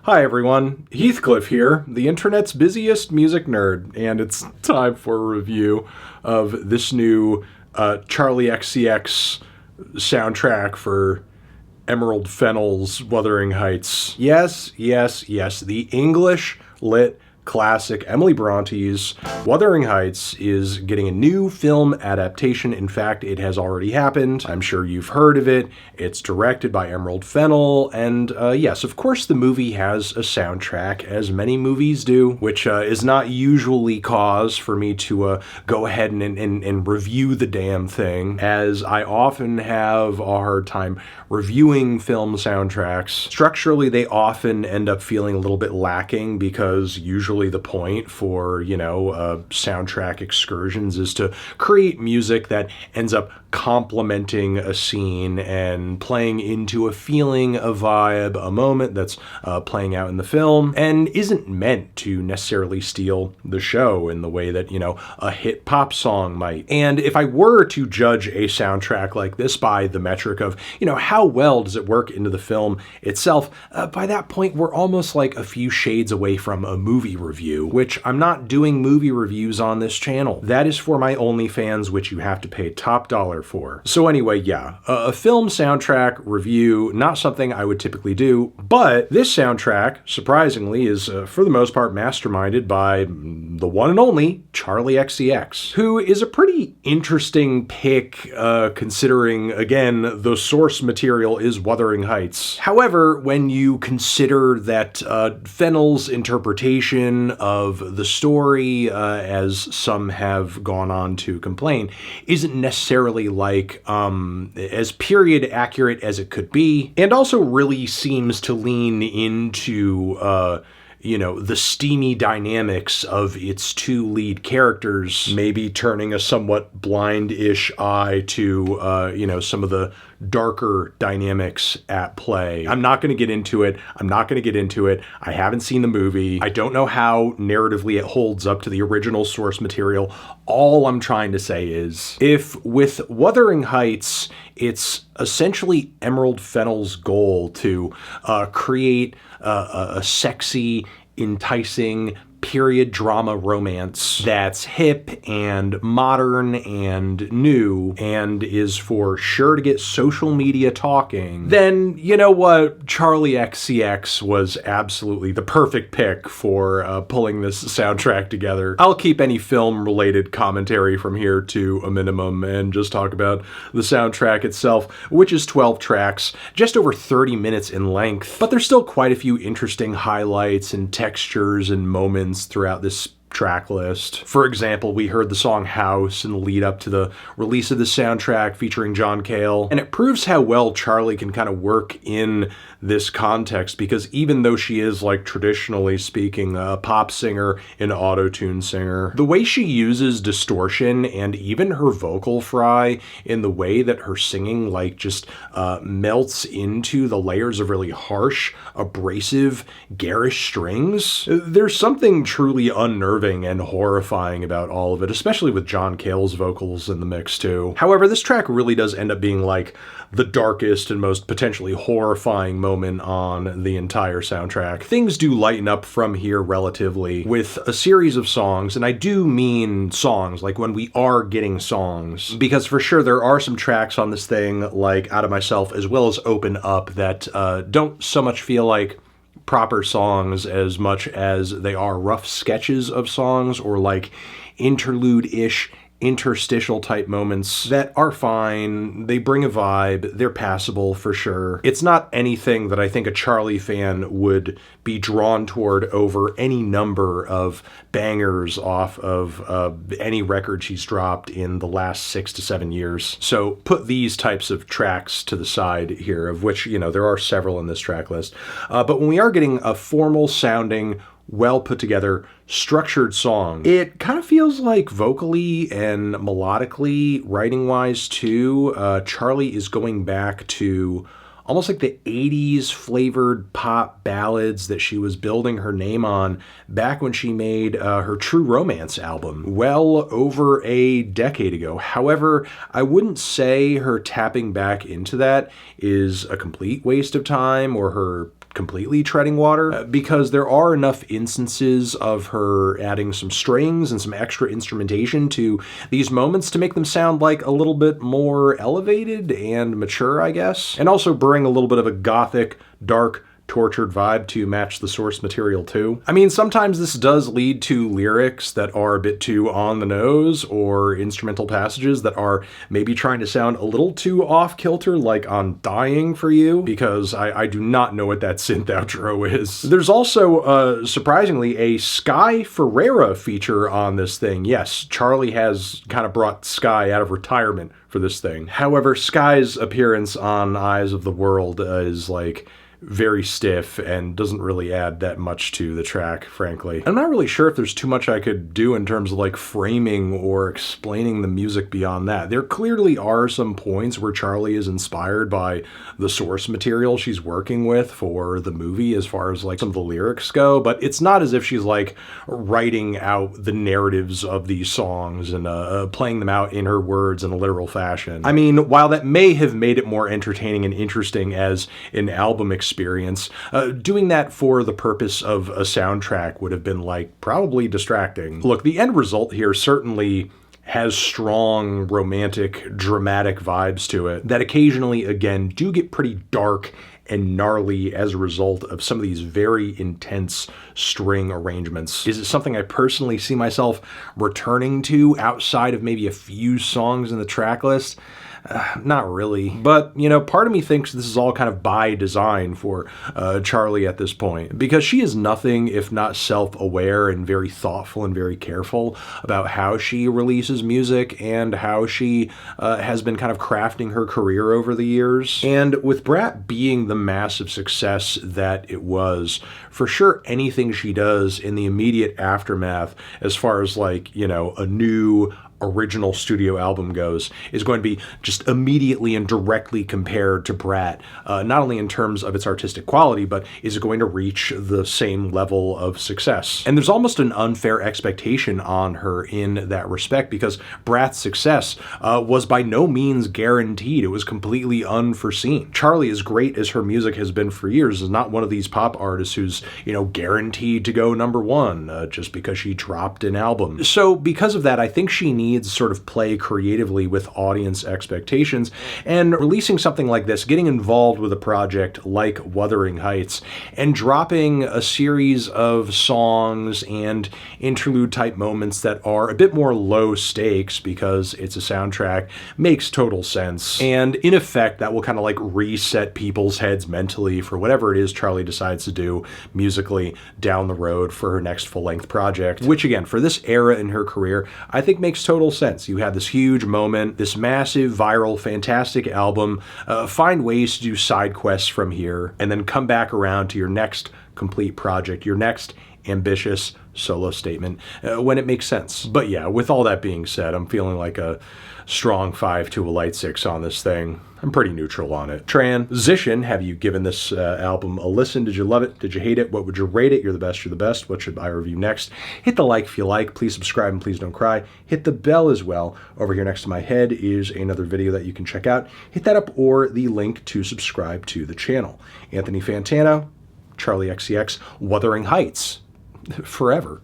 Hi everyone, Heathcliff here, the internet's busiest music nerd, and it's time for a review of this new Charli XCX soundtrack for Emerald Fennell's Wuthering Heights. Yes, the English lit classic Emily Bronte's Wuthering Heights is getting a new film adaptation. In fact, it has already happened. I'm sure you've heard of it. It's directed by Emerald Fennell, and yes, of course the movie has a soundtrack, as many movies do, which is not usually cause for me to go ahead and review the damn thing, as I often have a hard time reviewing film soundtracks. Structurally, they often end up feeling a little bit lacking because usually the point for, soundtrack excursions is to create music that ends up complementing a scene and playing into a feeling, a vibe, a moment that's playing out in the film, and isn't meant to necessarily steal the show in the way that, a hit pop song might. And if I were to judge a soundtrack like this by the metric of, how well does it work into the film itself, by that point we're almost like a few shades away from a movie review, which I'm not doing movie reviews on this channel. That is for my OnlyFans, which you have to pay top dollar for. So anyway, yeah, a film soundtrack review, not something I would typically do, but this soundtrack, surprisingly, is for the most part masterminded by the one and only Charli XCX, who is a pretty interesting pick considering, again, the source material is Wuthering Heights. However, when you consider that Fennell's interpretation of the story, as some have gone on to complain, isn't necessarily like as period accurate as it could be, and also really seems to lean into the steamy dynamics of its two lead characters, maybe turning a somewhat blind-ish eye to, some of the darker dynamics at play. I'm not going to get into it. I haven't seen the movie. I don't know how narratively it holds up to the original source material. All I'm trying to say is, if with Wuthering Heights, it's essentially Emerald Fennell's goal to create a sexy, enticing period drama romance that's hip and modern and new and is for sure to get social media talking, then you know what? Charli XCX was absolutely the perfect pick for pulling this soundtrack together. I'll keep any film-related commentary from here to a minimum and just talk about the soundtrack itself, which is 12 tracks, just over 30 minutes in length, but there's still quite a few interesting highlights and textures and moments throughout this track list. For example, we heard the song House in the lead up to the release of the soundtrack featuring John Cale, and it proves how well Charli can kind of work in this context, because even though she is, like, traditionally speaking, a pop singer, an auto-tune singer, the way she uses distortion and even her vocal fry in the way that her singing, just melts into the layers of really harsh, abrasive, garish strings, there's something truly unnerving and horrifying about all of it, especially with John Cale's vocals in the mix too. However, this track really does end up being like the darkest and most potentially horrifying moment on the entire soundtrack. Things do lighten up from here relatively with a series of songs, and I do mean songs, like when we are getting songs, because for sure there are some tracks on this thing, like Out of Myself as well as Open Up, that don't so much feel like proper songs as much as they are rough sketches of songs or like interlude-ish, interstitial type moments that are fine. They bring a vibe. They're passable for sure. It's not anything that I think a Charli fan would be drawn toward over any number of bangers off of any record she's dropped in the last 6 to 7 years. So put these types of tracks to the side here, of which, there are several in this track list. But when we are getting a formal sounding, well put together, structured song, it kind of feels like vocally and melodically, writing wise too, Charli is going back to almost like the 80s flavored pop ballads that she was building her name on back when she made her True Romance album well over a decade ago. However, I wouldn't say her tapping back into that is a complete waste of time, or her completely treading water, because there are enough instances of her adding some strings and some extra instrumentation to these moments to make them sound like a little bit more elevated and mature, I guess, and also bring a little bit of a gothic, dark, tortured vibe to match the source material too. I mean, sometimes this does lead to lyrics that are a bit too on the nose, or instrumental passages that are maybe trying to sound a little too off-kilter, like on Dying for You, because I do not know what that synth outro is. There's also, surprisingly, a Sky Ferreira feature on this thing. Yes, Charli has kind of brought Sky out of retirement for this thing. However, Sky's appearance on Eyes of the World is like very stiff and doesn't really add that much to the track, frankly. I'm not really sure if there's too much I could do in terms of like framing or explaining the music beyond that. There clearly are some points where Charli is inspired by the source material she's working with for the movie as far as like some of the lyrics go, but it's not as if she's like writing out the narratives of these songs and playing them out in her words in a literal fashion. I mean, while that may have made it more entertaining and interesting as an album experience, doing that for the purpose of a soundtrack would have been like probably distracting. Look, the end result here certainly has strong romantic, dramatic vibes to it that occasionally, again, do get pretty dark and gnarly as a result of some of these very intense string arrangements. Is it something I personally see myself returning to outside of maybe a few songs in the track list? Not really. But, you know, part of me thinks this is all kind of by design for Charli at this point, because she is nothing if not self-aware and very thoughtful and very careful about how she releases music and how she has been kind of crafting her career over the years. And with Brat being the massive success that it was, for sure anything she does in the immediate aftermath, as far as like, you know, a new original studio album goes, is going to be just immediately and directly compared to Brat, not only in terms of its artistic quality, but is going to reach the same level of success. And there's almost an unfair expectation on her in that respect, because Brat's success was by no means guaranteed. It was completely unforeseen. Charli, as great as her music has been for years, is not one of these pop artists who's, you know, guaranteed to go #1 just because she dropped an album. So because of that, I think she needs to sort of play creatively with audience expectations, and releasing something like this, getting involved with a project like Wuthering Heights, and dropping a series of songs and interlude type moments that are a bit more low stakes because it's a soundtrack, makes total sense. And in effect, that will kind of like reset people's heads mentally for whatever it is Charli decides to do musically down the road for her next full-length project, which again, for this era in her career, I think makes total sense. You have this huge moment, this massive, viral, fantastic album, find ways to do side quests from here, and then come back around to your next complete project, your next ambitious solo statement when it makes sense. But yeah, with all that being said, I'm feeling like a strong 5 to a light 6 on this thing. I'm pretty neutral on it. Transition, have you given this album a listen? Did you love it? Did you hate it? What would you rate it? You're the best, you're the best. What should I review next? Hit the like if you like. Please subscribe and please don't cry. Hit the bell as well. Over here next to my head is another video that you can check out. Hit that up, or the link to subscribe to the channel. Anthony Fantano, Charli XCX, Wuthering Heights. Forever.